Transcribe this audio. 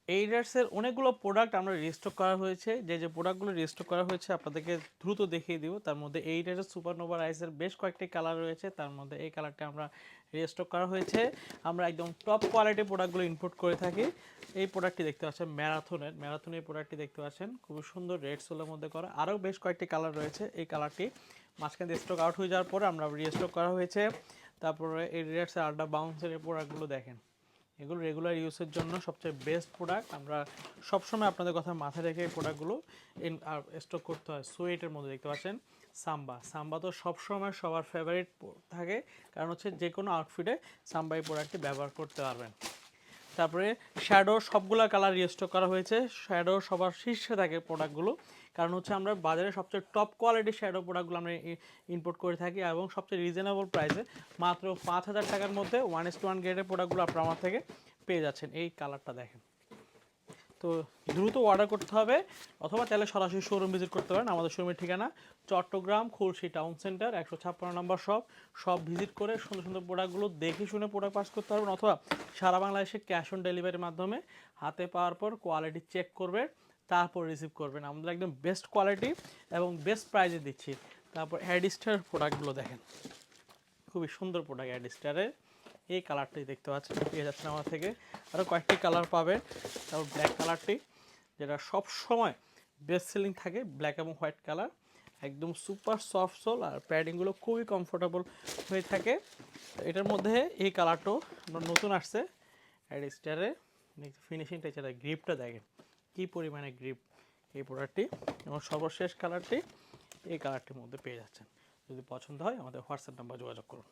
এইডার্সের অনেকগুলো প্রোডাক্ট আমরা রিস্টক করা হয়েছে। যে প্রোডাক্টগুলো রিস্টক করা হয়েছে আপনাদেরকে দ্রুত দেখিয়ে দিব। তার মধ্যে এইডার্সের সুপারনোভা রাইসের বেশ কয়েকটি কালার রয়েছে, তার মধ্যে এই কালারটা আমরা রিস্টক করা হয়েছে। আমরা একদম টপ কোয়ালিটির প্রোডাক্টগুলো ইম্পোর্ট করে থাকি। এই প্রোডাক্টটি দেখতে পাচ্ছেন ম্যারাথনের প্রোডাক্টটি দেখতে পাচ্ছেন, খুবই সুন্দর রেড সোলের মধ্যে করা। আরও বেশ কয়েকটি কালার রয়েছে। এই কালারটি মাঝখানে স্টক আউট হয়ে যাওয়ার পরে আমরা রিস্টক করা হয়েছে। তারপরে এই রিডার্সের আড্ডা বাউন্সের এই প্রোডাক্টগুলো দেখেন, এগুলো রেগুলার ইউজের জন্য সবচেয়ে বেস্ট প্রোডাক্ট। আমরা সবসময় আপনাদের কথা মাথায় রেখে এই প্রোডাক্টগুলো স্টক করতে হয়। সোয়েটের মধ্যে দেখতে পাচ্ছেন সাম্বা তো সবসময় সবার ফেভারিট থাকে, কারণ হচ্ছে যে কোনো আউটফিটে সাম্বা এই প্রোডাক্টটি ব্যবহার করতে পারবেন। তারপরে শ্যাডো সবগুলা কালার রিস্টক করা হয়েছে। শ্যাডো সবার শীর্ষে থাকে প্রোডাক্টগুলো, কারণ হচ্ছে আমরা বাজারে সবচেয়ে টপ কোয়ালিটির শ্যাডো প্রোডাক্টগুলো আমরা ইম্পোর্ট করে থাকি এবং সবচেয়ে রিজনেবল প্রাইসে মাত্র 5,000 টাকার মধ্যে 1:1 গ্রেডের প্রোডাক্টগুলো আপনারা আমার থেকে পেয়ে যাচ্ছেন। এই কালারটা দেখেন। তো দ্রুত অর্ডার করতে হবে, অথবা তাহলে সরাসরি শোরুম ভিজিট করতে পারেন। আমাদের শোরুমের ঠিকানা চট্টগ্রাম খুলশী টাউন সেন্টার 156 নম্বর সব ভিজিট করে সুন্দর সুন্দর প্রোডাক্টগুলো দেখে শুনে প্রোডাক্ট পাস করতে পারবেন, অথবা সারা বাংলাদেশে ক্যাশ অন ডেলিভারির মাধ্যমে হাতে পাওয়ার পর কোয়ালিটি চেক করবেন, তারপর রিসিভ করবেন। আমরা একদম বেস্ট কোয়ালিটি এবং বেস্ট প্রাইসে দিচ্ছি। তারপর অ্যাডিস্টার প্রোডাক্টগুলো দেখেন, খুবই সুন্দর প্রোডাক্ট অ্যাডিস্টারের। এই কালারটি দেখতে পাচ্ছেন, পেয়ে যাচ্ছেন আমার থেকে। আরও কয়েকটি কালার পাবেন। তারপর ব্ল্যাক কালারটি, যেটা সব সময় বেস্ট সেলিং থাকে, ব্ল্যাক এবং হোয়াইট কালার, একদম সুপার সফট সোল, আর প্যাডিংগুলো খুবই কমফোর্টেবল হয়ে থাকে। এটার মধ্যে এই কালারটাও নতুন আসছে অ্যাডিস্টারে। ফিনিশিংটা এছাড়া গ্রিপটা দেখেন কী পরিমাণে গ্রিপ এই প্রোডাক্টটি। এবং সর্বশেষ কালারটি এই কালারটির মধ্যে পেয়ে যাচ্ছেন। যদি পছন্দ হয় আমাদের হোয়াটসঅ্যাপ নাম্বার যোগাযোগ করুন।